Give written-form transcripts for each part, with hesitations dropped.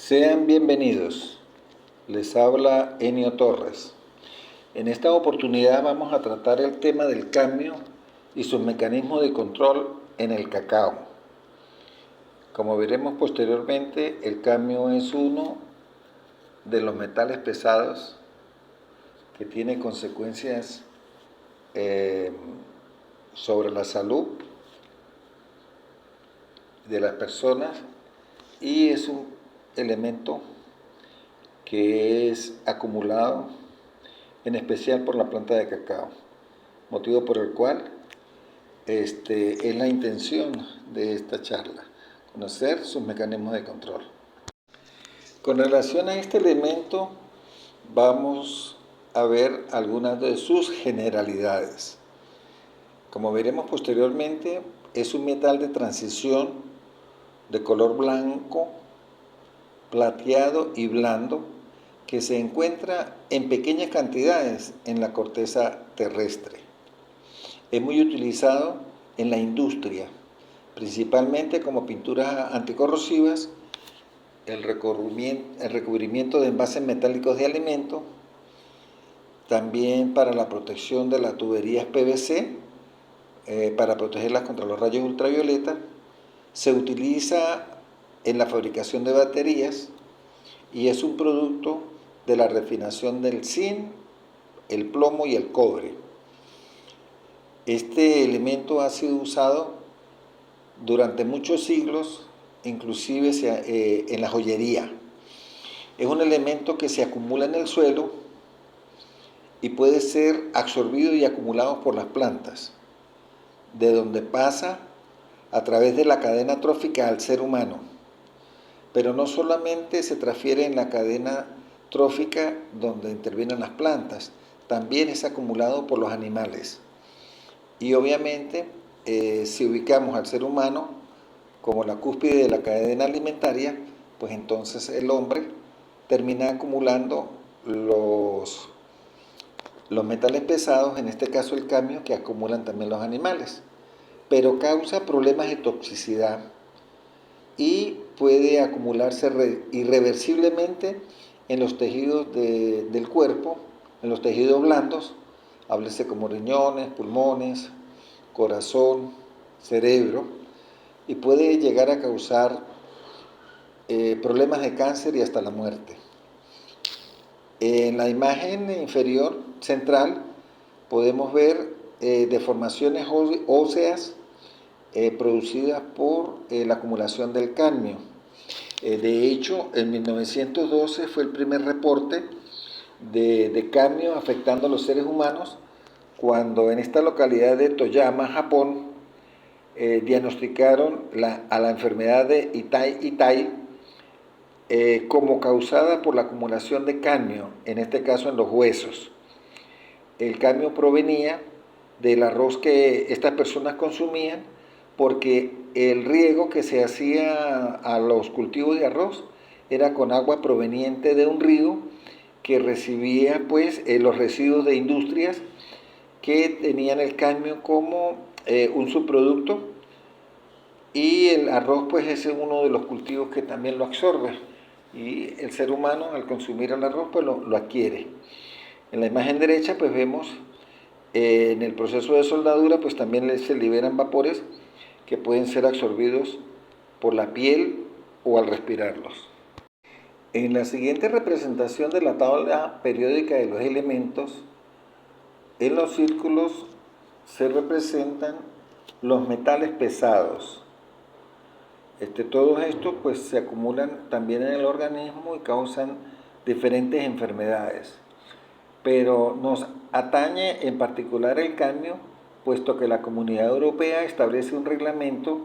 Sean bienvenidos. Les habla Enio Torres. En esta oportunidad vamos a tratar el tema del cadmio y sus mecanismos de control en el cacao. Como veremos posteriormente, el cadmio es uno de los metales pesados que tiene consecuencias sobre la salud de las personas y es un elemento que es acumulado en especial por la planta de cacao, motivo por el cual es la intención de esta charla, conocer sus mecanismos de control. Con relación a este elemento, vamos a ver algunas de sus generalidades. Como veremos posteriormente, es un metal de transición de color blanco, plateado y blando, que se encuentra en pequeñas cantidades en la corteza terrestre. Es muy utilizado en la industria, principalmente como pinturas anticorrosivas, el recubrimiento de envases metálicos de alimentos, también para la protección de las tuberías PVC, para protegerlas contra los rayos ultravioleta. Se utiliza en la fabricación de baterías y es un producto de la refinación del zinc, el plomo y el cobre. Este elemento ha sido usado durante muchos siglos, inclusive en la joyería. Es un elemento que se acumula en el suelo y puede ser absorbido y acumulado por las plantas, de donde pasa a través de la cadena trófica al ser humano. Pero no solamente se transfiere en la cadena trófica donde intervienen las plantas, también es acumulado por los animales. Y obviamente, si ubicamos al ser humano como la cúspide de la cadena alimentaria, pues entonces el hombre termina acumulando los metales pesados, en este caso el cadmio, que acumulan también los animales, pero causa problemas de toxicidad y puede acumularse irreversiblemente en los tejidos del cuerpo, en los tejidos blandos, háblese como riñones, pulmones, corazón, cerebro, y puede llegar a causar problemas de cáncer y hasta la muerte. En la imagen inferior central podemos ver deformaciones óseas producidas por la acumulación del cadmio. De hecho, en 1912 fue el primer reporte de cadmio afectando a los seres humanos, cuando en esta localidad de Toyama, Japón, diagnosticaron a la enfermedad de Itai como causada por la acumulación de cadmio, en este caso en los huesos. El cadmio provenía del arroz que estas personas consumían, porque el riego que se hacía a los cultivos de arroz era con agua proveniente de un río que recibía pues los residuos de industrias que tenían el cadmio como un subproducto, y el arroz pues es uno de los cultivos que también lo absorbe, y el ser humano al consumir el arroz pues lo adquiere. En la imagen derecha pues vemos en el proceso de soldadura pues también se liberan vapores que pueden ser absorbidos por la piel o al respirarlos. En la siguiente representación de la tabla periódica de los elementos, en los círculos se representan los metales pesados. Todos estos pues se acumulan también en el organismo y causan diferentes enfermedades. Pero nos atañe en particular el cadmio, puesto que la Comunidad Europea establece un reglamento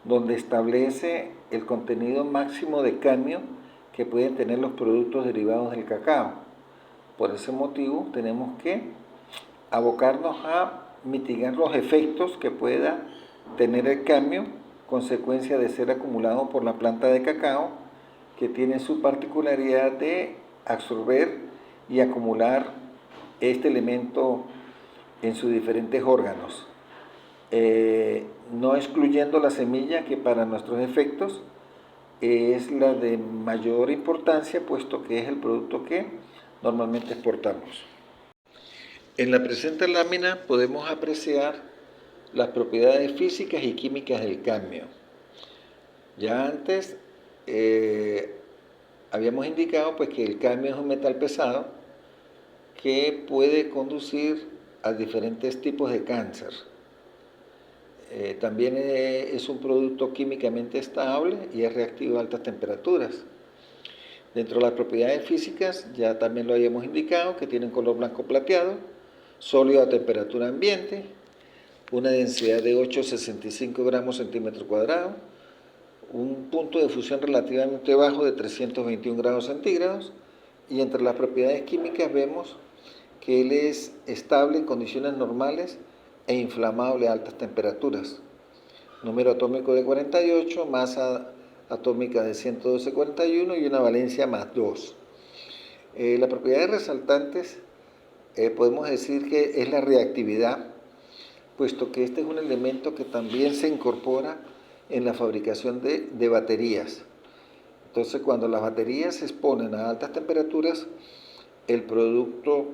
donde establece el contenido máximo de cadmio que pueden tener los productos derivados del cacao. Por ese motivo tenemos que abocarnos a mitigar los efectos que pueda tener el cadmio, consecuencia de ser acumulado por la planta de cacao, que tiene su particularidad de absorber y acumular este elemento en sus diferentes órganos, no excluyendo la semilla, que para nuestros efectos es la de mayor importancia, puesto que es el producto que normalmente exportamos. En la presente lámina podemos apreciar las propiedades físicas y químicas del cadmio. Ya antes habíamos indicado pues, que el cadmio es un metal pesado que puede conducir a diferentes tipos de cáncer. También es un producto químicamente estable y es reactivo a altas temperaturas. Dentro de las propiedades físicas, ya también lo habíamos indicado, que tienen color blanco plateado, sólido a temperatura ambiente, una densidad de 8,65 gramos centímetro cuadrado, un punto de fusión relativamente bajo de 321 grados centígrados, y entre las propiedades químicas vemos que él es estable en condiciones normales e inflamable a altas temperaturas. Número atómico de 48, masa atómica de 112,41 y una valencia más 2. Las propiedades resaltantes podemos decir que es la reactividad, puesto que este es un elemento que también se incorpora en la fabricación de baterías. Entonces, cuando las baterías se exponen a altas temperaturas, el producto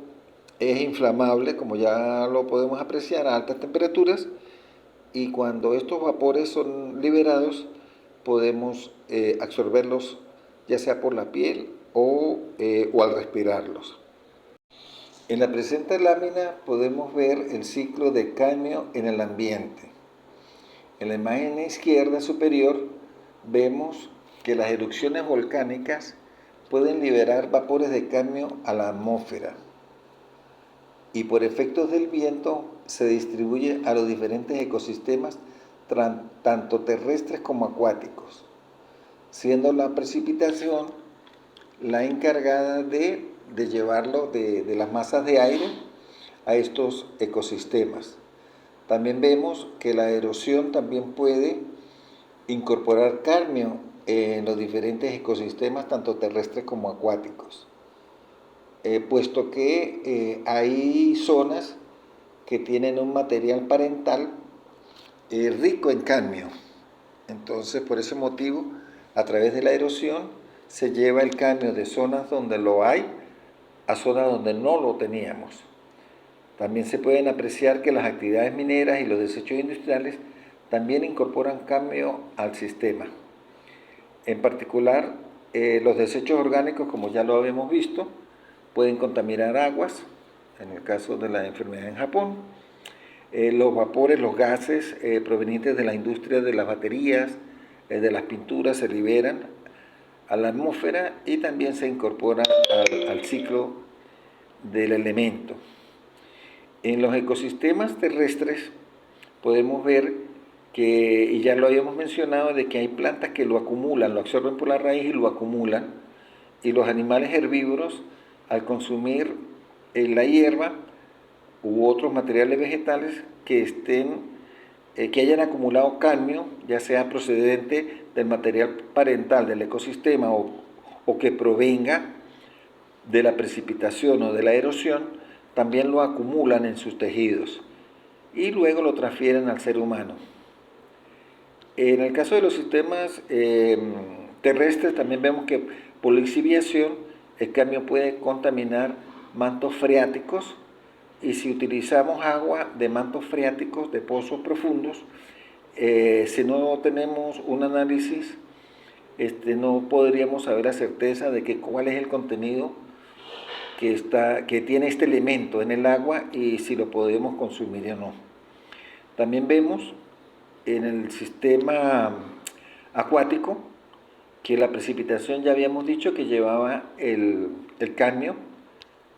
es inflamable, como ya lo podemos apreciar, a altas temperaturas, y cuando estos vapores son liberados, podemos absorberlos ya sea por la piel o al respirarlos. En la presente lámina podemos ver el ciclo de cadmio en el ambiente. En la imagen izquierda superior vemos que las erupciones volcánicas pueden liberar vapores de cadmio a la atmósfera y por efectos del viento se distribuye a los diferentes ecosistemas tanto terrestres como acuáticos, siendo la precipitación la encargada de llevarlo de las masas de aire a estos ecosistemas. También vemos que la erosión también puede incorporar cadmio en los diferentes ecosistemas, tanto terrestres como acuáticos, puesto que hay zonas que tienen un material parental rico en cadmio. Entonces, por ese motivo, a través de la erosión, se lleva el cadmio de zonas donde lo hay a zonas donde no lo teníamos. También se pueden apreciar que las actividades mineras y los desechos industriales también incorporan cadmio al sistema. En particular, los desechos orgánicos, como ya lo habíamos visto, pueden contaminar aguas, en el caso de la enfermedad en Japón. Los vapores, los gases provenientes de la industria de las baterías, de las pinturas, se liberan a la atmósfera y también se incorporan al ciclo del elemento. En los ecosistemas terrestres podemos ver que, y ya lo habíamos mencionado, de que hay plantas que lo acumulan, lo absorben por la raíz y lo acumulan, y los animales herbívoros, al consumir la hierba u otros materiales vegetales que hayan acumulado cadmio, ya sea procedente del material parental del ecosistema o que provenga de la precipitación o de la erosión, también lo acumulan en sus tejidos y luego lo transfieren al ser humano. En el caso de los sistemas terrestres también vemos que por la exhibición el cadmio puede contaminar mantos freáticos, y si utilizamos agua de mantos freáticos de pozos profundos, si no tenemos un análisis, no podríamos saber la certeza de cuál es el contenido que tiene este elemento en el agua y si lo podemos consumir o no. También vemos en el sistema acuático que la precipitación, ya habíamos dicho que llevaba el cadmio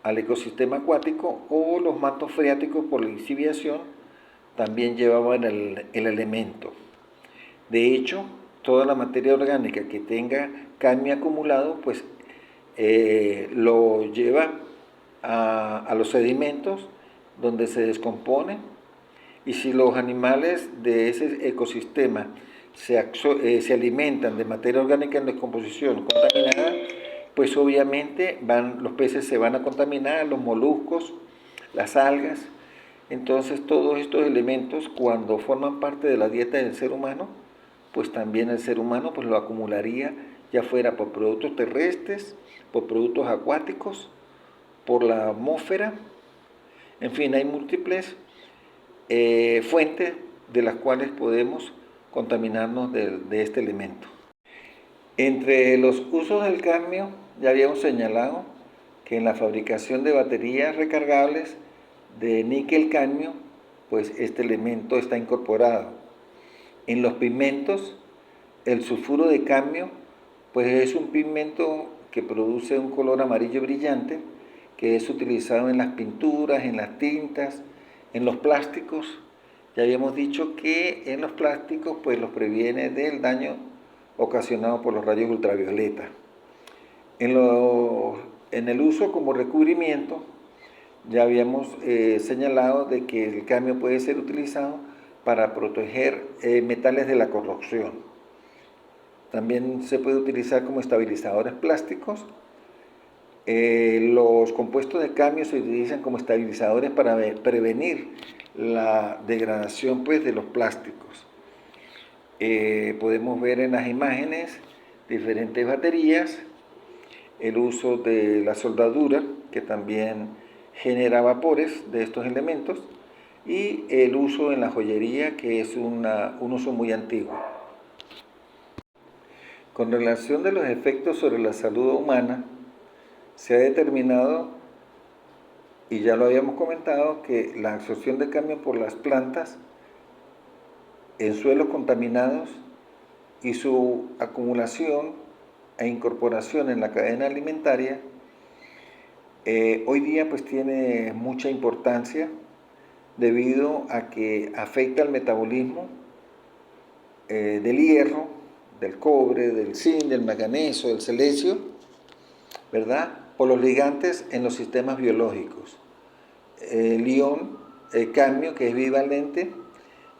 al ecosistema acuático, o los mantos freáticos por la lixiviación también llevaban el elemento. De hecho, toda la materia orgánica que tenga cadmio acumulado, pues lo lleva a los sedimentos donde se descompone, y si los animales de ese ecosistema se alimentan de materia orgánica en descomposición contaminada, pues obviamente los peces se van a contaminar, los moluscos, las algas. Entonces todos estos elementos, cuando forman parte de la dieta del ser humano, pues también el ser humano pues lo acumularía, ya fuera por productos terrestres, por productos acuáticos, por la atmósfera. En fin, hay múltiples fuentes de las cuales podemos contaminarnos de este elemento. Entre los usos del cadmio, ya habíamos señalado que en la fabricación de baterías recargables de níquel-cadmio, pues este elemento está incorporado. En los pigmentos, el sulfuro de cadmio, pues es un pigmento que produce un color amarillo brillante, que es utilizado en las pinturas, en las tintas, en los plásticos. Ya habíamos dicho que en los plásticos pues los previene del daño ocasionado por los rayos ultravioleta. En el uso como recubrimiento, ya habíamos señalado de que el cadmio puede ser utilizado para proteger metales de la corrosión. También se puede utilizar como estabilizadores plásticos. Los compuestos de cadmio se utilizan como estabilizadores para prevenir la degradación pues, de los plásticos. Podemos ver en las imágenes diferentes baterías, el uso de la soldadura, que también genera vapores de estos elementos, y el uso en la joyería, que es un uso muy antiguo. Con relación de los efectos sobre la salud humana, se ha determinado, y ya lo habíamos comentado, que la absorción de cadmio por las plantas en suelos contaminados y su acumulación e incorporación en la cadena alimentaria hoy día pues tiene mucha importancia debido a que afecta el metabolismo del hierro, del cobre, del zinc, del manganeso, del silicio, ¿verdad? Por los ligantes en los sistemas biológicos. El ion, el cadmio, que es bivalente,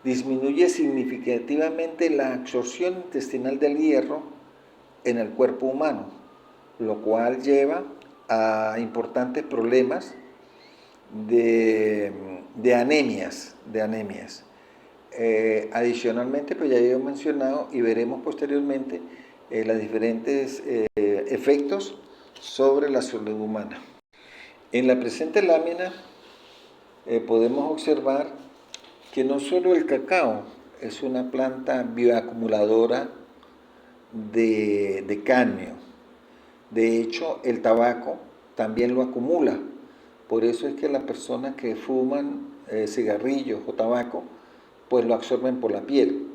disminuye significativamente la absorción intestinal del hierro en el cuerpo humano, lo cual lleva a importantes problemas de anemias. Adicionalmente, pues ya había mencionado y veremos posteriormente los diferentes efectos sobre la salud humana. En la presente lámina podemos observar que no solo el cacao es una planta bioacumuladora de cadmio, de hecho el tabaco también lo acumula. Por eso es que las personas que fuman cigarrillos o tabaco, pues lo absorben por la piel.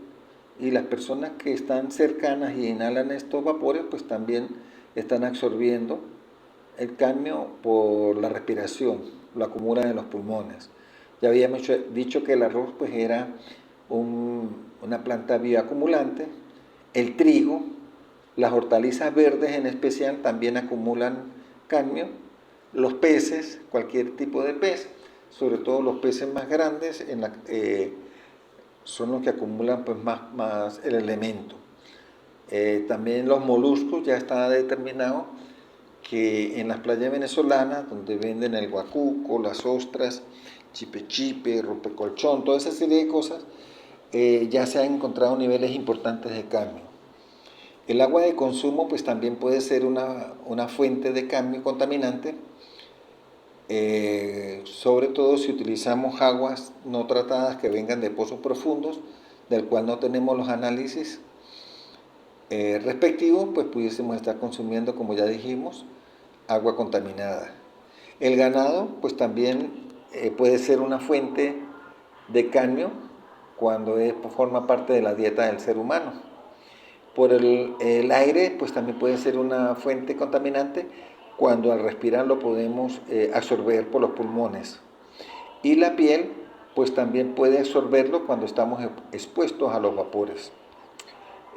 Y las personas que están cercanas y inhalan estos vapores, pues también están absorbiendo el cadmio por la respiración, lo acumulan en los pulmones. Ya habíamos dicho que el arroz pues era una planta bioacumulante, el trigo, las hortalizas verdes en especial también acumulan cadmio, los peces, cualquier tipo de pez, sobre todo los peces más grandes, son los que acumulan pues, más el elemento. También los moluscos, ya está determinado que en las playas venezolanas, donde venden el guacuco, las ostras, chipe, rompecolchón, toda esa serie de cosas, ya se han encontrado niveles importantes de cadmio. El agua de consumo pues también puede ser una fuente de cadmio contaminante, sobre todo si utilizamos aguas no tratadas que vengan de pozos profundos, del cual no tenemos los análisis respectivos, pues pudiésemos estar consumiendo, como ya dijimos, agua contaminada. El ganado pues también puede ser una fuente de cadmio cuando forma parte de la dieta del ser humano. Por el aire pues también puede ser una fuente contaminante cuando al respirar lo podemos absorber por los pulmones. Y la piel pues también puede absorberlo cuando estamos expuestos a los vapores.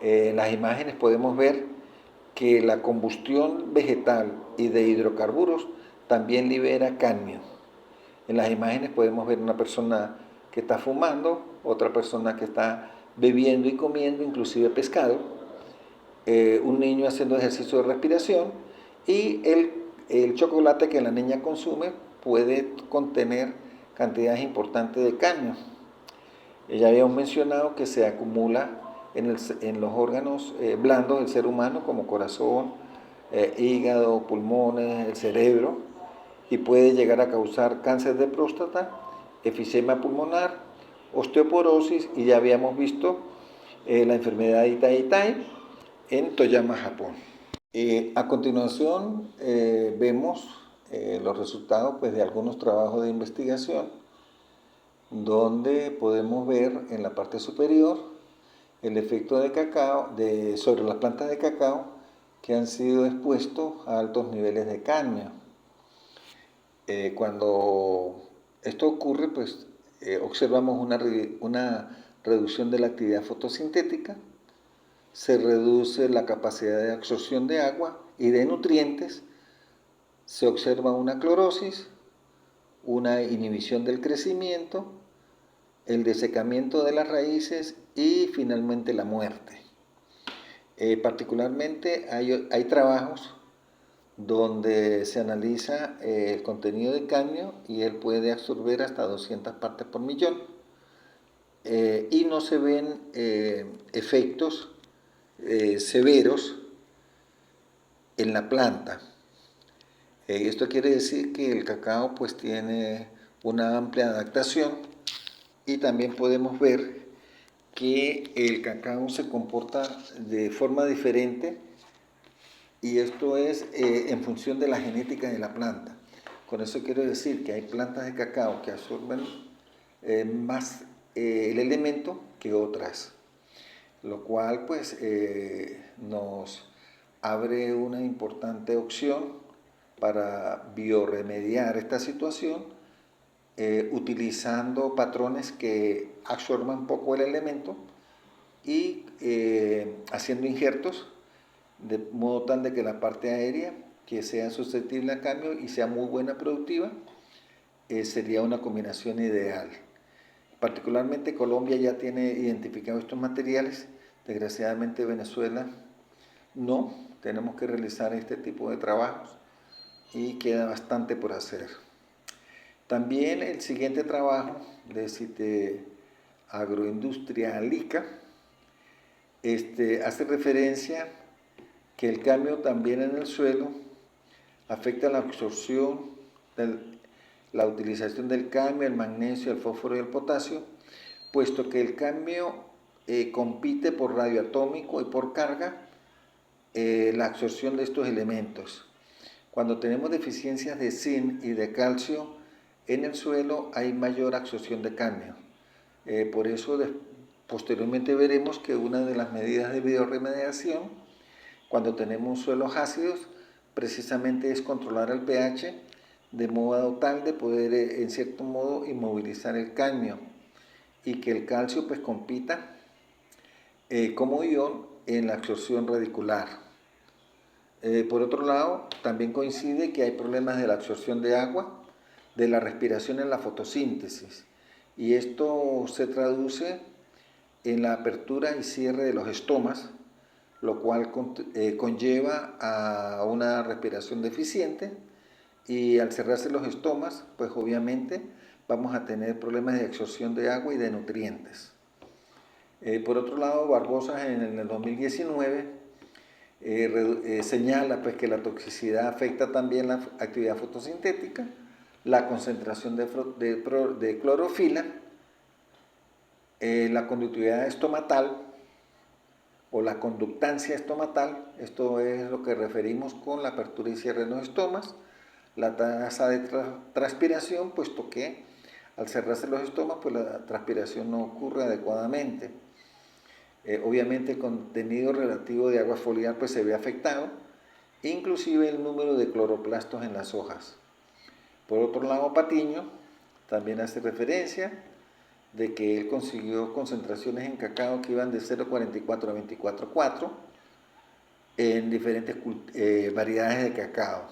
En las imágenes podemos ver que la combustión vegetal y de hidrocarburos también libera cadmio. En las imágenes podemos ver una persona que está fumando, otra persona que está bebiendo y comiendo, inclusive pescado, un niño haciendo ejercicio de respiración y el chocolate que la niña consume puede contener cantidades importantes de cadmio. Ya habíamos mencionado que se acumula en los órganos blandos del ser humano, como corazón, hígado, pulmones, el cerebro, y puede llegar a causar cáncer de próstata, efisema pulmonar, osteoporosis, y ya habíamos visto la enfermedad de Itai en Toyama, Japón. A continuación vemos los resultados pues, de algunos trabajos de investigación donde podemos ver en la parte superior el efecto de cacao sobre las plantas de cacao que han sido expuestos a altos niveles de cadmio. Cuando esto ocurre, pues observamos una reducción de la actividad fotosintética, se reduce la capacidad de absorción de agua y de nutrientes, se observa una clorosis, una inhibición del crecimiento, el desecamiento de las raíces y finalmente la muerte. Particularmente hay trabajos donde se analiza el contenido de cadmio y él puede absorber hasta 200 partes por millón y no se ven efectos severos en la planta. Esto quiere decir que el cacao pues tiene una amplia adaptación y también podemos ver que el cacao se comporta de forma diferente y esto es en función de la genética de la planta. Con eso quiero decir que hay plantas de cacao que absorben más el elemento que otras, lo cual pues nos abre una importante opción para biorremediar esta situación utilizando patrones que absorban poco el elemento y haciendo injertos de modo tal de que la parte aérea que sea susceptible a cambio y sea muy buena productiva sería una combinación ideal. Particularmente Colombia ya tiene identificados estos materiales, desgraciadamente Venezuela no, tenemos que realizar este tipo de trabajos y queda bastante por hacer. También el siguiente trabajo de CITE Agroindustrialica hace referencia que el cambio también en el suelo afecta la absorción, la utilización del cadmio, el magnesio, el fósforo y el potasio, puesto que el cadmio compite por radio atómico y por carga la absorción de estos elementos. Cuando tenemos deficiencias de zinc y de calcio en el suelo hay mayor absorción de cadmio. Por eso posteriormente veremos que una de las medidas de biorremediación cuando tenemos suelos ácidos precisamente es controlar el pH de modo tal de poder en cierto modo inmovilizar el cadmio y que el calcio pues compita como ion en la absorción radicular. Por otro lado, también coincide que hay problemas de la absorción de agua, de la respiración en la fotosíntesis, y esto se traduce en la apertura y cierre de los estomas, lo cual conlleva a una respiración deficiente, y al cerrarse los estomas, pues obviamente vamos a tener problemas de absorción de agua y de nutrientes. Por otro lado, Barbosa en el 2019 señala pues, que la toxicidad afecta también la actividad fotosintética, la concentración de clorofila, la conductividad estomatal o la conductancia estomatal, esto es lo que referimos con la apertura y cierre de los estomas, la tasa de transpiración, puesto que al cerrarse los estomas, pues la transpiración no ocurre adecuadamente. Obviamente el contenido relativo de agua foliar pues, se ve afectado, inclusive el número de cloroplastos en las hojas. Por otro lado, Patiño también hace referencia de que él consiguió concentraciones en cacao que iban de 0,44 a 24,4 en diferentes variedades de cacao.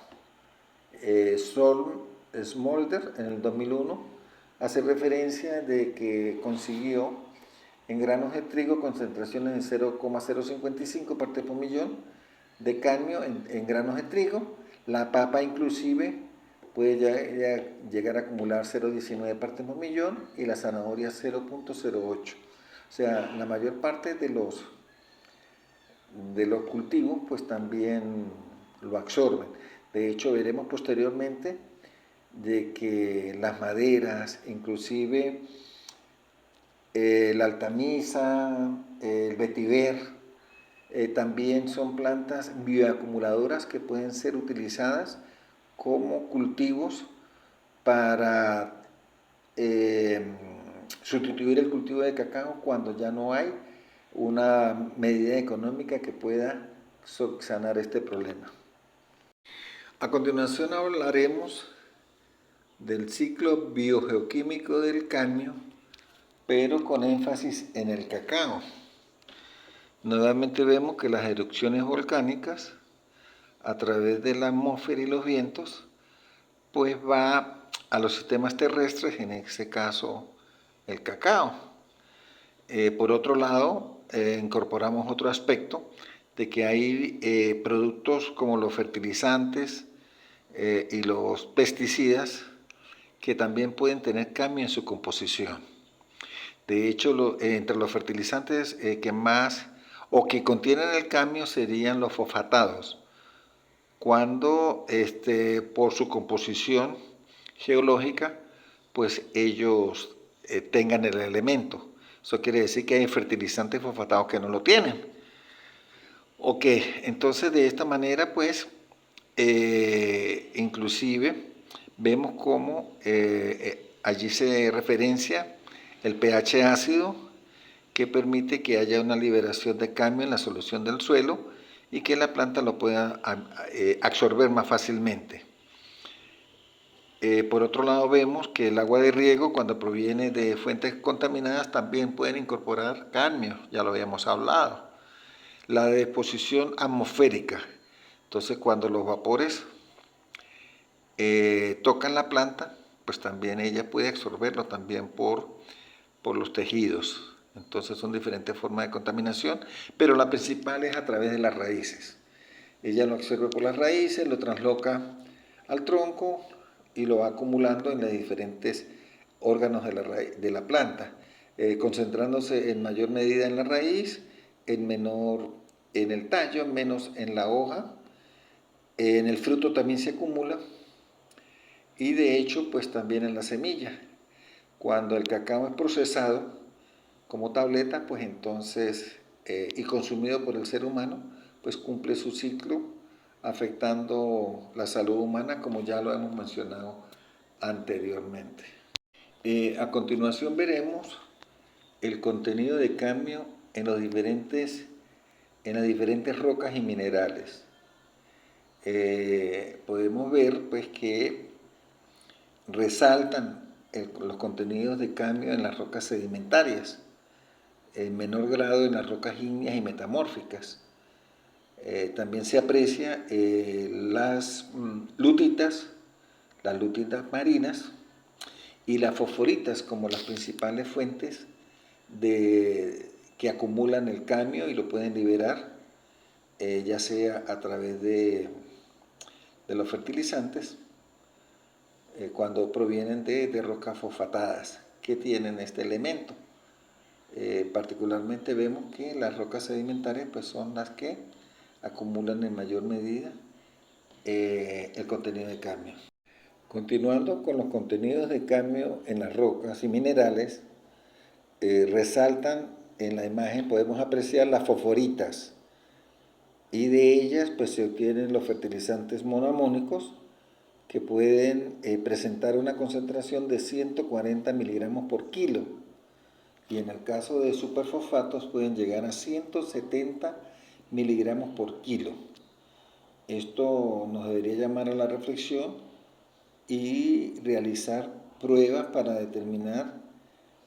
Smolder en el 2001 hace referencia de que consiguió en granos de trigo concentraciones de 0,055 partes por millón de cadmio en granos de trigo. La papa inclusive puede llegar a acumular 0,19 partes por millón y la zanahoria 0,08. O sea, la mayor parte de los cultivos pues también lo absorben. De hecho, veremos posteriormente de que las maderas, inclusive la altamisa, el vetiver, también son plantas bioacumuladoras que pueden ser utilizadas como cultivos para eh, sustituir el cultivo de cacao cuando ya no hay una medida económica que pueda subsanar este problema. A continuación hablaremos del ciclo biogeoquímico del cadmio, pero con énfasis en el cacao. Nuevamente vemos que las erupciones volcánicas a través de la atmósfera y los vientos pues va a los sistemas terrestres, en este caso el cacao. Por otro lado, incorporamos otro aspecto de que hay productos como los fertilizantes y los pesticidas que también pueden tener cambio en su composición. De hecho, entre los fertilizantes que más o que contienen el cadmio serían los fosfatados, cuando por su composición geológica, pues ellos tengan el elemento. Eso quiere decir que hay fertilizantes fosfatados que no lo tienen. Ok, entonces de esta manera, pues, inclusive vemos cómo allí se referencia el pH ácido que permite que haya una liberación de cadmio en la solución del suelo y que la planta lo pueda absorber más fácilmente. Por otro lado vemos que el agua de riego cuando proviene de fuentes contaminadas también pueden incorporar cadmio, ya lo habíamos hablado. La deposición atmosférica, entonces cuando los vapores tocan la planta, pues también ella puede absorberlo también por los tejidos. Entonces son diferentes formas de contaminación, pero la principal es a través de las raíces. Ella lo absorbe por las raíces, lo transloca al tronco y lo va acumulando en los diferentes órganos de la planta, concentrándose en mayor medida en la raíz, en menor en el tallo, menos en la hoja. En el fruto también se acumula y de hecho pues también en la semilla. Cuando el cacao es procesado como tableta, pues entonces y consumido por el ser humano, pues cumple su ciclo afectando la salud humana como ya lo hemos mencionado anteriormente. A continuación veremos el contenido de cadmio en en las diferentes rocas y minerales. Podemos ver pues que resaltan los contenidos de cadmio en las rocas sedimentarias, en menor grado en las rocas ígneas y metamórficas. También se aprecia las lutitas marinas y las fosforitas como las principales fuentes que acumulan el cadmio y lo pueden liberar, ya sea a través de los fertilizantes, cuando provienen de rocas fosfatadas que tienen este elemento. Particularmente vemos que las rocas sedimentarias pues, son las que acumulan en mayor medida el contenido de cadmio. Continuando con los contenidos de cadmio en las rocas y minerales, resaltan en la imagen, podemos apreciar las fosforitas y de ellas pues, se obtienen los fertilizantes monoamónicos que pueden presentar una concentración de 140 miligramos por kilo y en el caso de superfosfatos pueden llegar a 170 miligramos por kilo. Esto nos debería llamar a la reflexión y realizar pruebas para determinar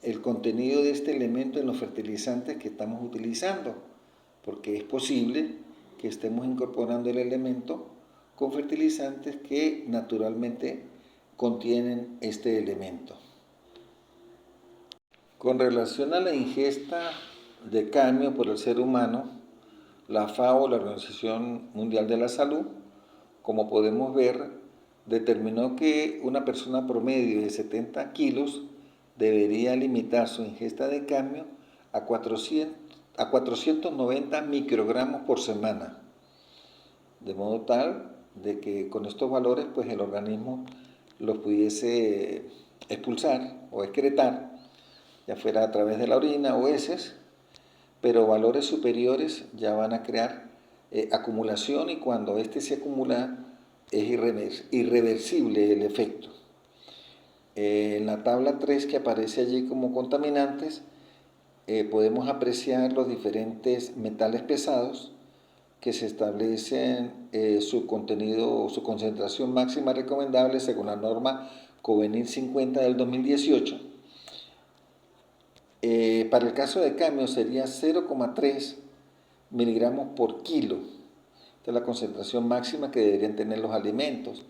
el contenido de este elemento en los fertilizantes que estamos utilizando, porque es posible que estemos incorporando el elemento con fertilizantes que naturalmente contienen este elemento. Con relación a la ingesta de cadmio por el ser humano, la FAO, la Organización Mundial de la Salud, como podemos ver, determinó que una persona promedio de 70 kilos debería limitar su ingesta de cadmio a 490 microgramos por semana, de modo tal de que con estos valores pues el organismo los pudiese expulsar o excretar, ya fuera a través de la orina o heces, pero valores superiores ya van a crear acumulación, y cuando este se acumula es irreversible el efecto. En la tabla 3 que aparece allí como contaminantes, podemos apreciar los diferentes metales pesados que se establecen su contenido o su concentración máxima recomendable según la norma Covenil 50 del 2018. Para el caso de cadmio sería 0,3 miligramos por kilo. Esta es la concentración máxima que deberían tener los alimentos.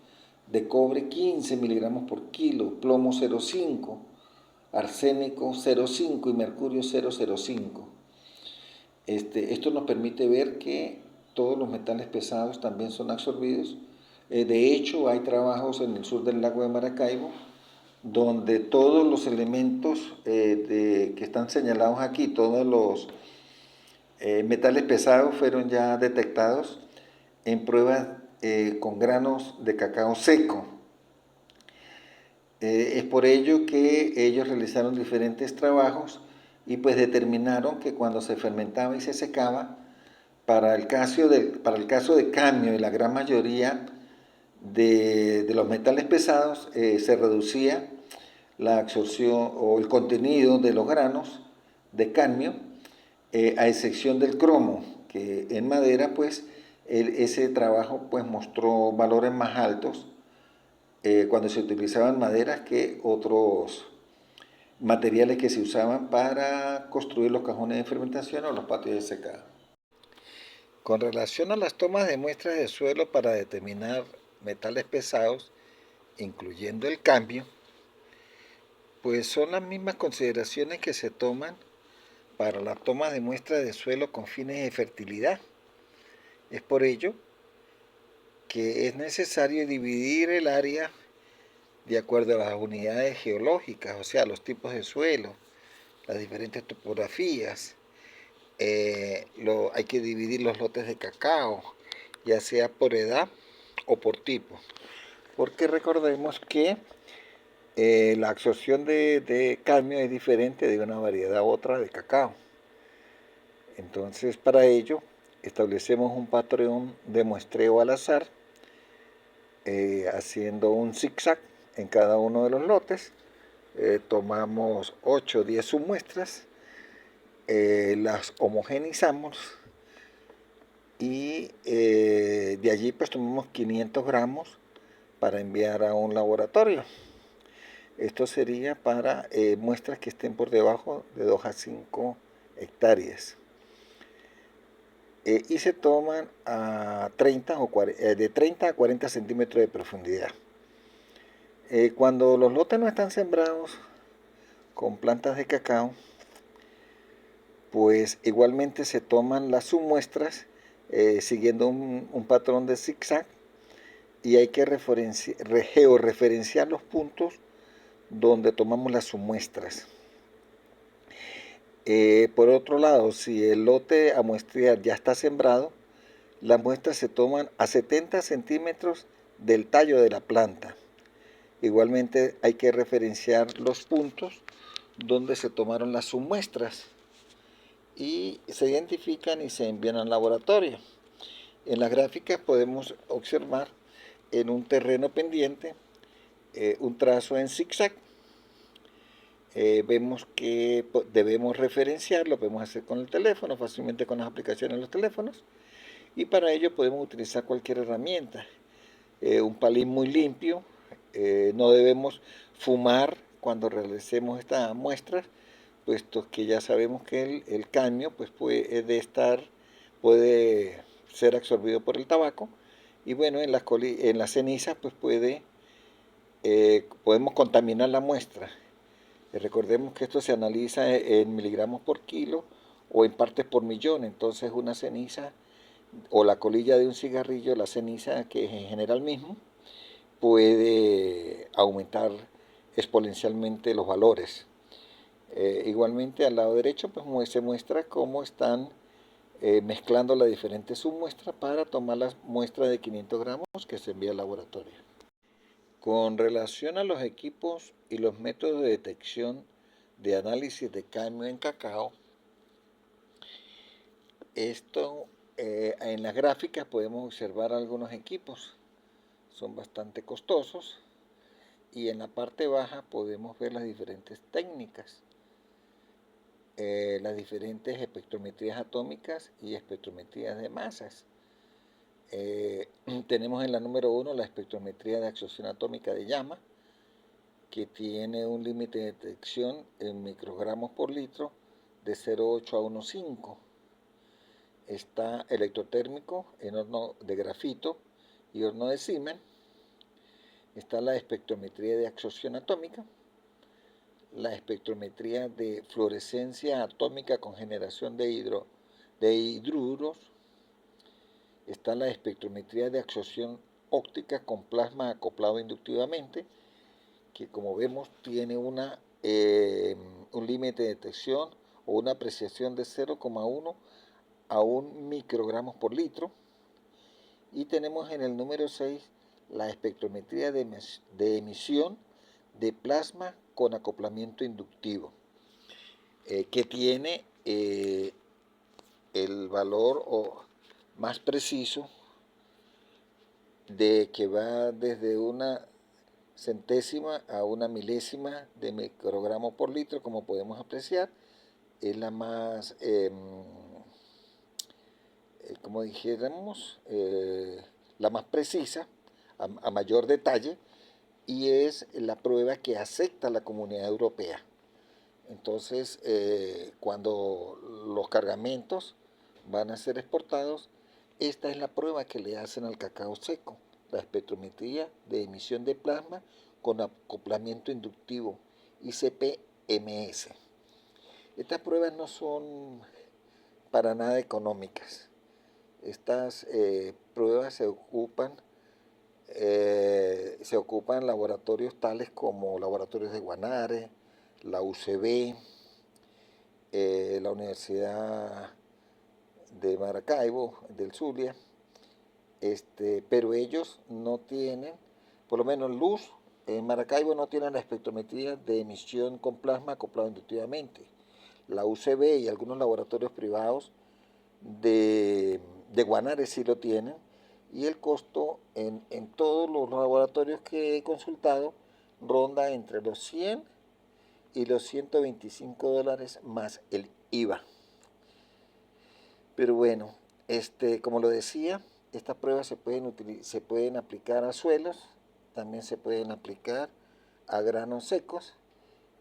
De cobre 15 miligramos por kilo, plomo 0,5, arsénico 0,5 y mercurio 0,05. Esto nos permite ver que todos los metales pesados también son absorbidos. De hecho, hay trabajos en el sur del lago de Maracaibo donde todos los elementos que están señalados aquí, todos los metales pesados fueron ya detectados en pruebas con granos de cacao seco. Es por ello que ellos realizaron diferentes trabajos y pues determinaron que cuando se fermentaba y se secaba, para el caso de cadmio y la gran mayoría de los metales pesados, se reducía la absorción o el contenido de los granos de cadmio, a excepción del cromo, que en madera pues ese trabajo pues mostró valores más altos cuando se utilizaban maderas que otros materiales que se usaban para construir los cajones de fermentación o los patios de secado. Con relación a las tomas de muestras de suelo para determinar metales pesados, incluyendo el cadmio, pues son las mismas consideraciones que se toman para la toma de muestras de suelo con fines de fertilidad. Es por ello que es necesario dividir el área de acuerdo a las unidades geológicas, o sea, los tipos de suelo, las diferentes topografías. Hay que dividir los lotes de cacao, ya sea por edad o por tipo, porque recordemos que la absorción de cadmio es diferente de una variedad a otra de cacao. Entonces, para ello, establecemos un patrón de muestreo al azar, haciendo un zigzag en cada uno de los lotes. Tomamos 8 o 10 submuestras, las homogenizamos y de allí pues tomamos 500 gramos para enviar a un laboratorio. Esto sería para muestras que estén por debajo de 2 a 5 hectáreas. Y se toman a de 30 a 40 centímetros de profundidad. Cuando los lotes no están sembrados con plantas de cacao, pues igualmente se toman las submuestras siguiendo un patrón de zigzag, y hay que georreferenciar los puntos donde tomamos las submuestras. Por otro lado, si el lote a muestrear ya está sembrado, las muestras se toman a 70 centímetros del tallo de la planta. Igualmente hay que referenciar los puntos donde se tomaron las submuestras y se identifican y se envían al laboratorio. En las gráficas podemos observar en un terreno pendiente un trazo en zigzag. Vemos que debemos referenciarlo, podemos hacer con el teléfono, fácilmente con las aplicaciones de los teléfonos, y para ello podemos utilizar cualquier herramienta. Un palín muy limpio, no debemos fumar cuando realicemos estas muestras, puesto que ya sabemos que el cadmio pues puede ser absorbido por el tabaco, y bueno, en las cenizas pues podemos contaminar la muestra. Recordemos que esto se analiza en miligramos por kilo o en partes por millón. Entonces una ceniza o la colilla de un cigarrillo, la ceniza, que es en general mismo, puede aumentar exponencialmente los valores. Igualmente al lado derecho pues se muestra cómo están mezclando las diferentes submuestras para tomar la muestra de 500 gramos que se envía al laboratorio. Con relación a los equipos y los métodos de detección de análisis de cadmio en cacao, en las gráficas podemos observar algunos equipos, son bastante costosos, y en la parte baja podemos ver las diferentes técnicas, las diferentes espectrometrías atómicas y espectrometrías de masas. Tenemos en la número 1 la espectrometría de absorción atómica de llama, que tiene un límite de detección en microgramos por litro de 0,8 a 1,5. Está electrotérmico en horno de grafito y horno de Siemens. Está la espectrometría de absorción atómica, la espectrometría de fluorescencia atómica con generación de hidruros. Está la espectrometría de absorción óptica con plasma acoplado inductivamente, que como vemos tiene un límite de detección o una apreciación de 0,1 a 1 microgramos por litro. Y tenemos en el número 6 la espectrometría de emisión de plasma con acoplamiento inductivo, que tiene el valor más preciso de que va desde una centésima a una milésima de microgramo por litro, como podemos apreciar. Es la más, como dijéramos, la más precisa, a mayor detalle, y es la prueba que acepta la Comunidad Europea. Entonces, cuando los cargamentos van a ser exportados, esta es la prueba que le hacen al cacao seco, la espectrometría de emisión de plasma con acoplamiento inductivo, ICP-MS. Estas pruebas no son para nada económicas. Estas pruebas se ocupan laboratorios tales como laboratorios de Guanare, la UCB, la Universidad de Maracaibo, del Zulia, pero ellos no tienen, por lo menos Luz, en Maracaibo no tienen la espectrometría de emisión con plasma acoplado inductivamente. La UCB y algunos laboratorios privados de Guanare sí lo tienen, y el costo en todos los laboratorios que he consultado ronda entre los 100 y los $125 más el IVA. Pero bueno, como lo decía, estas pruebas se pueden aplicar a suelos, también se pueden aplicar a granos secos,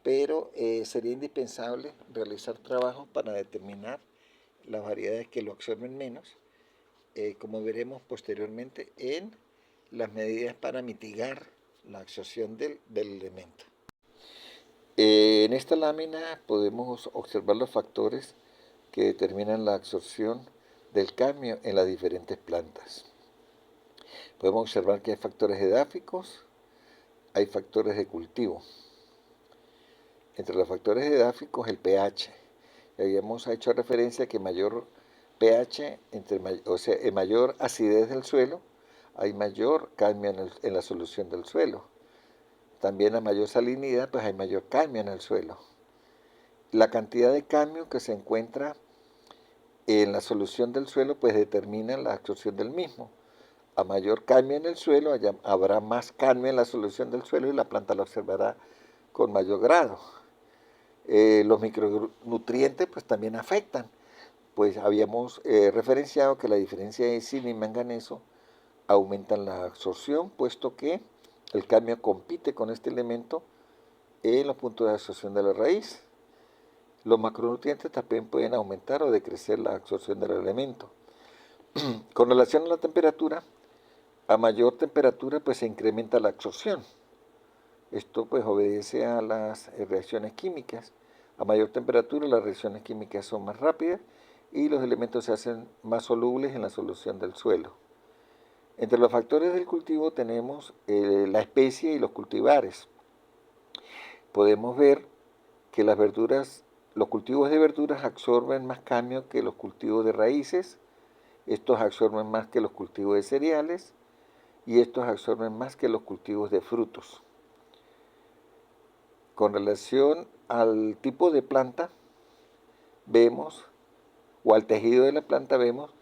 pero sería indispensable realizar trabajos para determinar las variedades que lo absorben menos, como veremos posteriormente en las medidas para mitigar la absorción del elemento. En esta lámina podemos observar los factores que determinan la absorción del cadmio en las diferentes plantas. Podemos observar que hay factores edáficos, hay factores de cultivo. Entre los factores edáficos, el pH. Habíamos hecho referencia a que mayor pH, o sea, en mayor acidez del suelo, hay mayor cadmio en la solución del suelo. También a mayor salinidad, pues hay mayor cadmio en el suelo. La cantidad de cadmio que se encuentra en la solución del suelo, pues determina la absorción del mismo. A mayor cadmio en el suelo, habrá más cadmio en la solución del suelo y la planta lo observará con mayor grado. Los micronutrientes pues también afectan, pues habíamos referenciado que la diferencia de zinc y manganeso aumentan la absorción, puesto que el cadmio compite con este elemento en los puntos de absorción de la raíz. Los macronutrientes también pueden aumentar o decrecer la absorción del elemento. Con relación a la temperatura, a mayor temperatura pues se incrementa la absorción. Esto pues obedece a las reacciones químicas. A mayor temperatura las reacciones químicas son más rápidas y los elementos se hacen más solubles en la solución del suelo. Entre los factores del cultivo tenemos la especie y los cultivares. Podemos ver que las verduras, los cultivos de verduras absorben más cadmio que los cultivos de raíces, estos absorben más que los cultivos de cereales y estos absorben más que los cultivos de frutos. Con relación al tipo de planta, vemos, o al tejido de la planta, vemos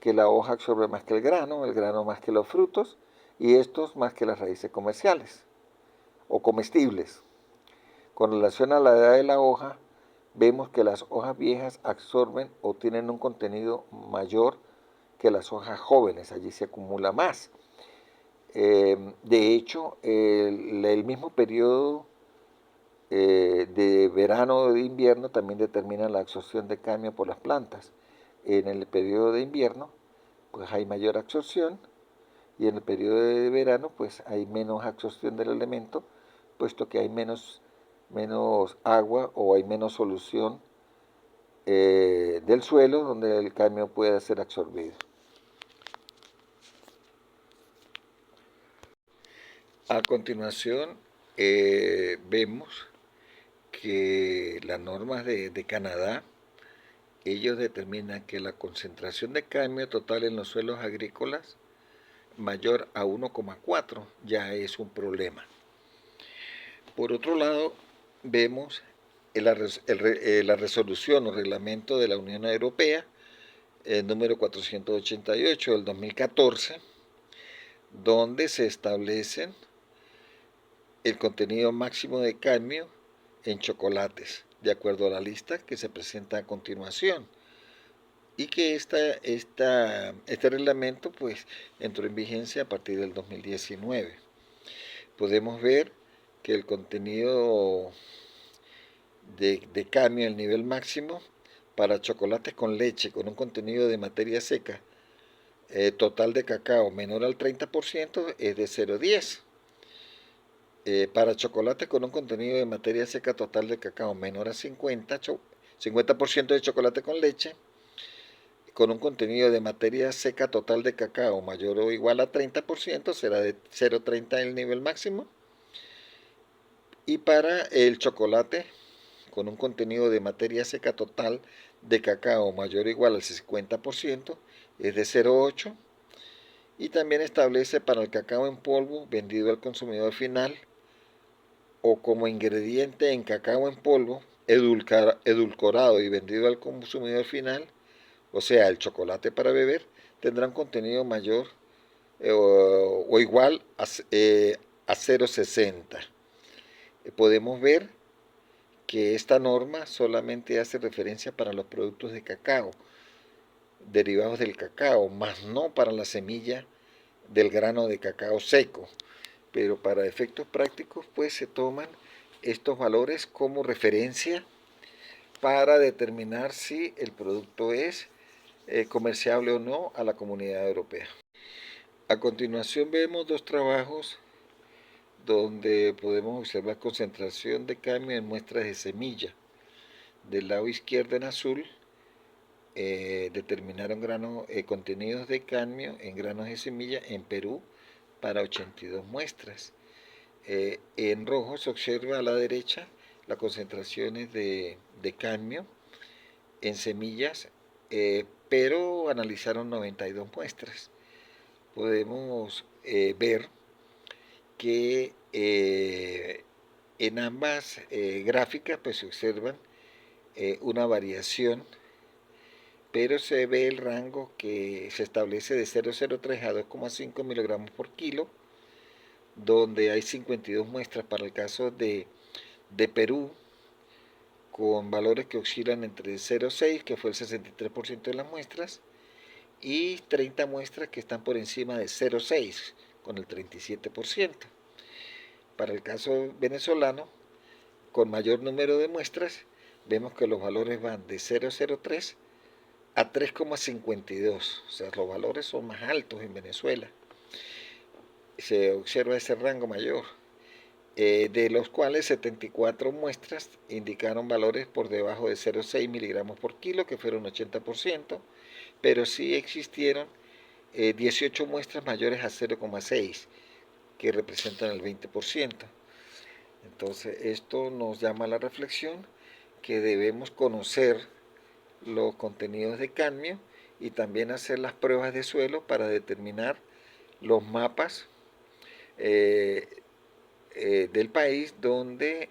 que la hoja absorbe más que el grano más que los frutos y estos más que las raíces comerciales o comestibles. Con relación a la edad de la hoja, vemos que las hojas viejas absorben o tienen un contenido mayor que las hojas jóvenes, allí se acumula más. De hecho, el mismo periodo de verano o de invierno también determina la absorción de cadmio por las plantas. En el periodo de invierno, pues hay mayor absorción y en el periodo de verano, pues hay menos absorción del elemento, puesto que hay menos agua o hay menos solución del suelo donde el cadmio pueda ser absorbido. A continuación, vemos que las normas de Canadá, ellos determinan que la concentración de cadmio total en los suelos agrícolas mayor a 1,4 ya es un problema. Por otro lado, vemos la resolución o reglamento de la Unión Europea, el número 488 del 2014, donde se establecen el contenido máximo de cadmio en chocolates, de acuerdo a la lista que se presenta a continuación, y que este reglamento pues entró en vigencia a partir del 2019. Podemos ver que el contenido de cadmio, el nivel máximo para chocolates con leche con un contenido de materia seca total de cacao menor al 30% es de 0,10. Para chocolate con un contenido de materia seca total de cacao menor a 50% de chocolate con leche, con un contenido de materia seca total de cacao mayor o igual a 30%, será de 0,30 el nivel máximo. Y para el chocolate con un contenido de materia seca total de cacao mayor o igual al 50%, es de 0,8. Y también establece para el cacao en polvo vendido al consumidor final o como ingrediente en cacao en polvo, edulcorado y vendido al consumidor final, o sea, el chocolate para beber, tendrá un contenido mayor o igual a 0,60. Podemos ver que esta norma solamente hace referencia para los productos de cacao, derivados del cacao, más no para la semilla del grano de cacao seco. Pero para efectos prácticos pues se toman estos valores como referencia para determinar si el producto es comerciable o no a la Comunidad Europea. A continuación vemos dos trabajos donde podemos observar concentración de cadmio en muestras de semilla. Del lado izquierdo en azul determinaron contenidos de cadmio en granos de semilla en Perú para 82 muestras. En rojo se observa a la derecha las concentraciones de cadmio en semillas, pero analizaron 92 muestras. Podemos ver que en ambas gráficas pues, se observan una variación, pero se ve el rango que se establece de 0,03 a 2,5 miligramos por kilo, donde hay 52 muestras para el caso de Perú, con valores que oscilan entre 0,6, que fue el 63% de las muestras, y 30 muestras que están por encima de 0,6, con el 37%. Para el caso venezolano, con mayor número de muestras, vemos que los valores van de 0,03 a 3,52, o sea, los valores son más altos en Venezuela. Se observa ese rango mayor, de los cuales 74 muestras indicaron valores por debajo de 0,6 miligramos por kilo, que fueron 80%, pero sí existieron 18 muestras mayores a 0,6, que representan el 20%. Entonces, esto nos llama a la reflexión que debemos conocer los contenidos de cadmio y también hacer las pruebas de suelo para determinar los mapas del país donde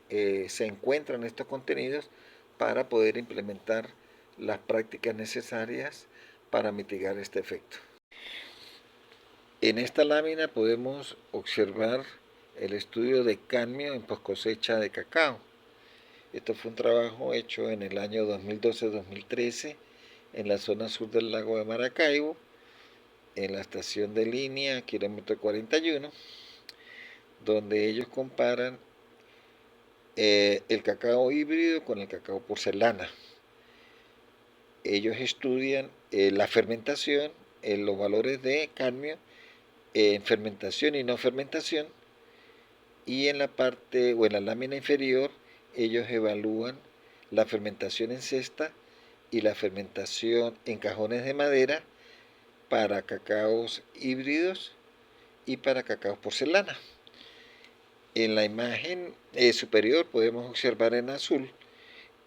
se encuentran estos contenidos para poder implementar las prácticas necesarias para mitigar este efecto. En esta lámina podemos observar el estudio de cadmio en poscosecha de cacao. Esto fue un trabajo hecho en el año 2012-2013 en la zona sur del lago de Maracaibo, en la estación de línea, kilómetro 41, donde ellos comparan el cacao híbrido con el cacao porcelana. Ellos estudian la fermentación, los valores de cadmio en fermentación y no fermentación, y en la parte o en la lámina inferior ellos evalúan la fermentación en cesta y la fermentación en cajones de madera para cacaos híbridos y para cacaos porcelana. En la imagen superior podemos observar en azul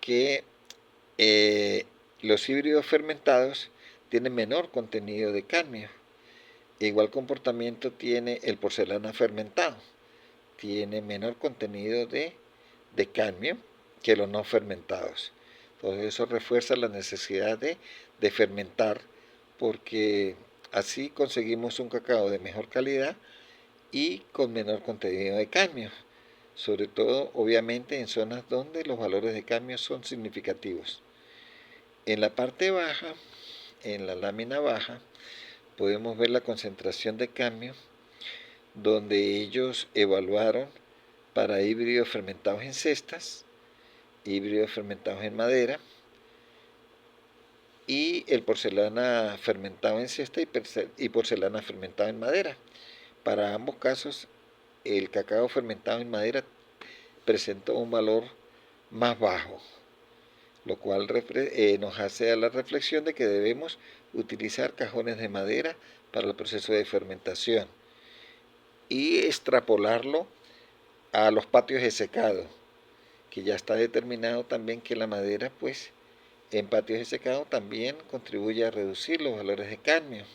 que los híbridos fermentados tienen menor contenido de cadmio. Igual comportamiento tiene el porcelana fermentado, tiene menor contenido de cadmio que los no fermentados. Entonces eso refuerza la necesidad de fermentar, porque así conseguimos un cacao de mejor calidad y con menor contenido de cadmio, sobre todo obviamente en zonas donde los valores de cadmio son significativos. En la parte baja, en la lámina baja, podemos ver la concentración de cadmio, donde ellos evaluaron para híbridos fermentados en cestas, híbridos fermentados en madera y el porcelana fermentado en cesta y porcelana fermentada en madera. Para ambos casos, el cacao fermentado en madera presentó un valor más bajo, lo cual nos hace a la reflexión de que debemos utilizar cajones de madera para el proceso de fermentación y extrapolarlo a los patios de secado, que ya está determinado también que la madera, pues, en patios de secado también contribuye a reducir los valores de cadmio.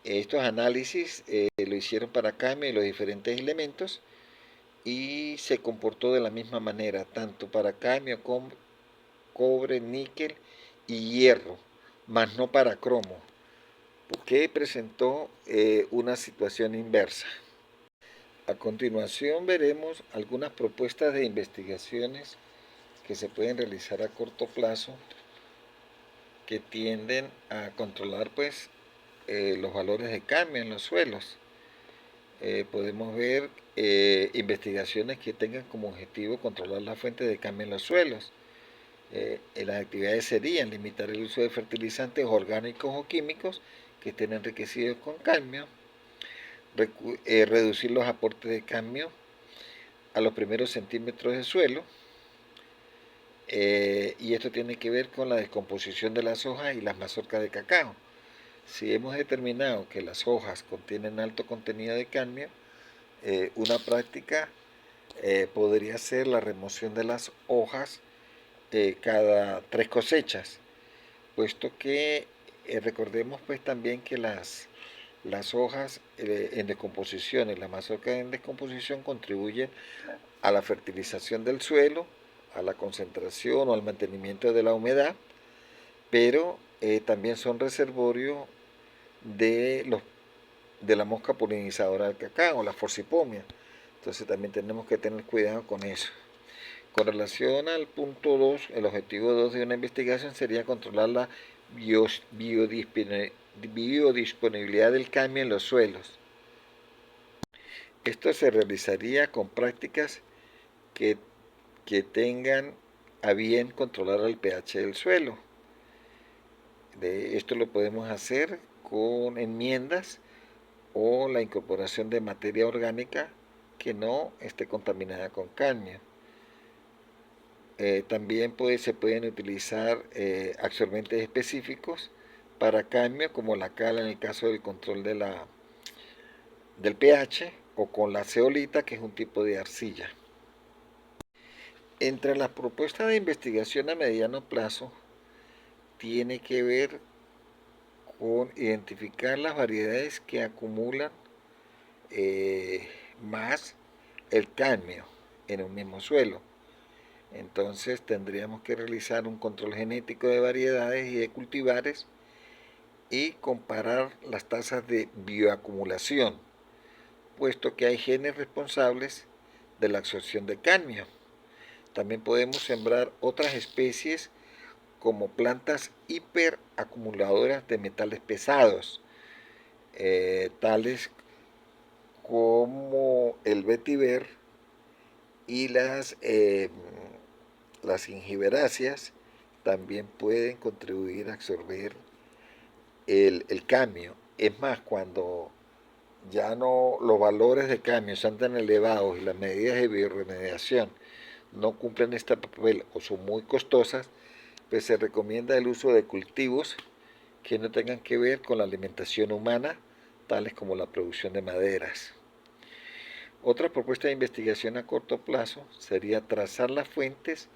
Estos análisis lo hicieron para cadmio y los diferentes elementos y se comportó de la misma manera, tanto para cadmio como cobre, níquel y hierro, más no para cromo, porque presentó una situación inversa. A continuación veremos algunas propuestas de investigaciones que se pueden realizar a corto plazo que tienden a controlar pues los valores de cadmio en los suelos. Podemos ver investigaciones que tengan como objetivo controlar la fuente de cadmio en los suelos. Las actividades serían limitar el uso de fertilizantes orgánicos o químicos que estén enriquecidos con cadmio, reducir los aportes de cadmio a los primeros centímetros de suelo, y esto tiene que ver con la descomposición de las hojas y las mazorcas de cacao. Si hemos determinado que las hojas contienen alto contenido de cadmio, una práctica podría ser la remoción de las hojas cada 3 cosechas, puesto que recordemos pues también que las hojas en descomposición y la mazorca en descomposición contribuyen a la fertilización del suelo, a la concentración o al mantenimiento de la humedad, pero también son reservorio de la mosca polinizadora del cacao, la Forcipomia. Entonces también tenemos que tener cuidado con eso. Con relación al punto 2, el objetivo 2 de una investigación sería controlar la biodisponibilidad del cadmio en los suelos. Esto se realizaría con prácticas que tengan a bien controlar el pH del suelo. Esto lo podemos hacer con enmiendas o la incorporación de materia orgánica que no esté contaminada con cadmio. También se pueden utilizar absorbentes específicos para cadmio, como la cal en el caso del control del pH, o con la zeolita, que es un tipo de arcilla. Entre las propuestas de investigación a mediano plazo tiene que ver con identificar las variedades que acumulan eh, más el cadmio en un mismo suelo. Entonces tendríamos que realizar un control genético de variedades y de cultivares y comparar las tasas de bioacumulación, puesto que hay genes responsables de la absorción de cadmio. También podemos sembrar otras especies como plantas hiperacumuladoras de metales pesados, tales como el vetiver y las ingiberáceas también pueden contribuir a absorber el cadmio. Es más, cuando ya no los valores de cadmio están tan elevados y las medidas de bioremediación no cumplen este papel o son muy costosas, pues se recomienda el uso de cultivos que no tengan que ver con la alimentación humana, tales como la producción de maderas. Otra propuesta de investigación a corto plazo sería trazar las fuentes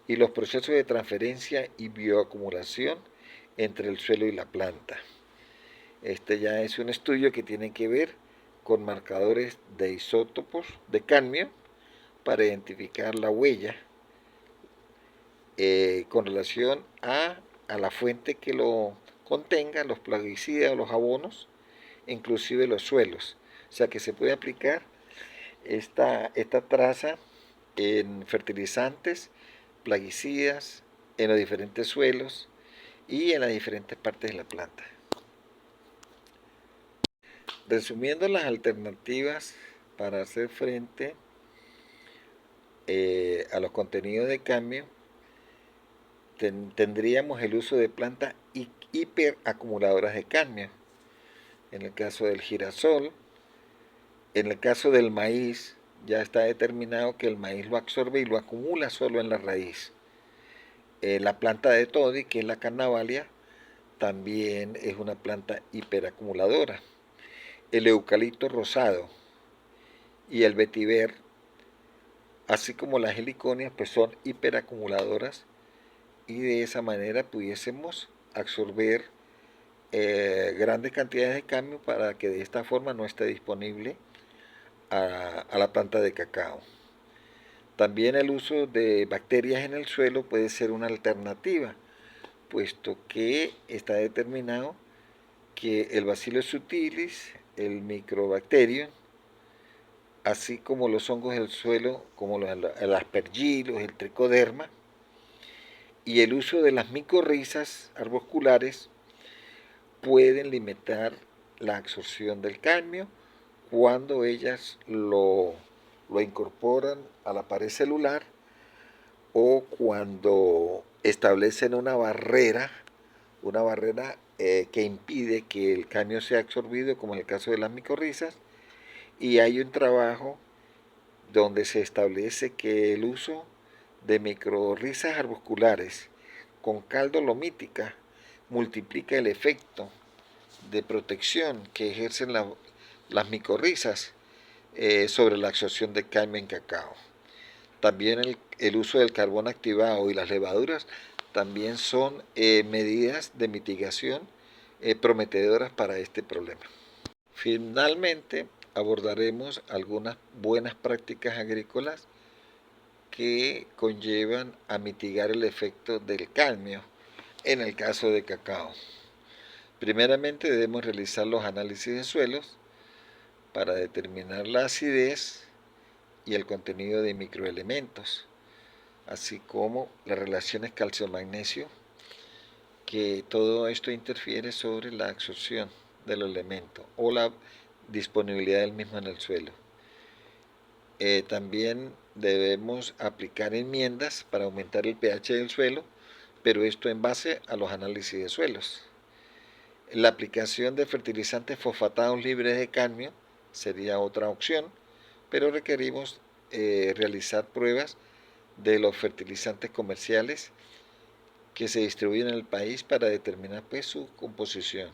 y los procesos de transferencia y bioacumulación entre el suelo y la planta. Este ya es un estudio que tiene que ver con marcadores de isótopos de cadmio para identificar la huella con relación a la fuente que lo contenga, los plaguicidas, los abonos, inclusive los suelos. O sea que se puede aplicar esta traza en fertilizantes, plaguicidas, en los diferentes suelos y en las diferentes partes de la planta. Resumiendo las alternativas para hacer frente a los contenidos de cadmio, tendríamos el uso de plantas hiperacumuladoras de cadmio. En el caso del girasol, en el caso del maíz, ya está determinado que el maíz lo absorbe y lo acumula solo en la raíz. La planta de todi, que es la carnavalia, también es una planta hiperacumuladora. El eucalipto rosado y el vetiver, así como las heliconias, pues son hiperacumuladoras y de esa manera pudiésemos absorber grandes cantidades de cadmio para que de esta forma no esté disponible a la planta de cacao. También el uso de bacterias en el suelo puede ser una alternativa, puesto que está determinado que el Bacillus subtilis, el microbacterio, así como los hongos del suelo, como el aspergillus, el tricoderma, y el uso de las micorrizas arbusculares pueden limitar la absorción del cadmio cuando ellas lo incorporan a la pared celular o cuando establecen una barrera que impide que el cadmio sea absorbido, como en el caso de las micorrizas, y hay un trabajo donde se establece que el uso de microrrizas arbusculares con caldo-lomítica multiplica el efecto de protección que ejercen las micorrizas sobre la absorción de cadmio en cacao. También el uso del carbón activado y las levaduras también son medidas de mitigación prometedoras para este problema. Finalmente, abordaremos algunas buenas prácticas agrícolas que conllevan a mitigar el efecto del cadmio en el caso de cacao. Primeramente debemos realizar los análisis de suelos para determinar la acidez y el contenido de microelementos, así como las relaciones calcio-magnesio, que todo esto interfiere sobre la absorción del elemento o la disponibilidad del mismo en el suelo. También debemos aplicar enmiendas para aumentar el pH del suelo, pero esto en base a los análisis de suelos. La aplicación de fertilizantes fosfatados libres de cadmio sería otra opción, pero requerimos realizar pruebas de los fertilizantes comerciales que se distribuyen en el país para determinar pues, su composición.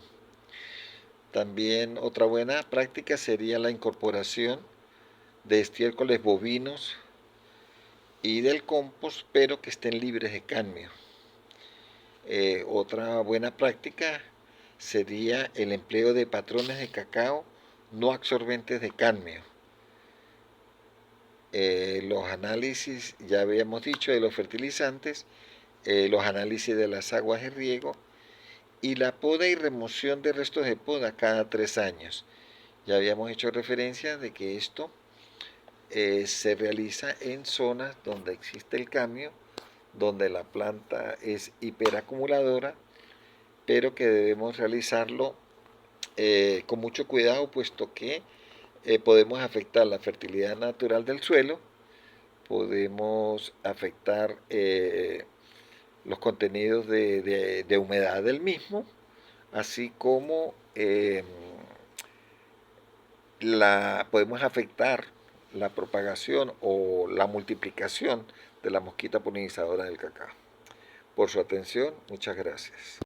También otra buena práctica sería la incorporación de estiércoles bovinos y del compost, pero que estén libres de cadmio. Otra buena práctica sería el empleo de patrones de cacao no absorbentes de cadmio. Los análisis, ya habíamos dicho, de los fertilizantes, los análisis de las aguas de riego y la poda y remoción de restos de poda cada 3 años. Ya habíamos hecho referencia de que esto se realiza en zonas donde existe el cadmio, donde la planta es hiperacumuladora, pero que debemos realizarlo con mucho cuidado, puesto que podemos afectar la fertilidad natural del suelo, podemos afectar los contenidos de humedad del mismo, así como podemos afectar la propagación o la multiplicación de la mosquita polinizadora del cacao. Por su atención, muchas gracias.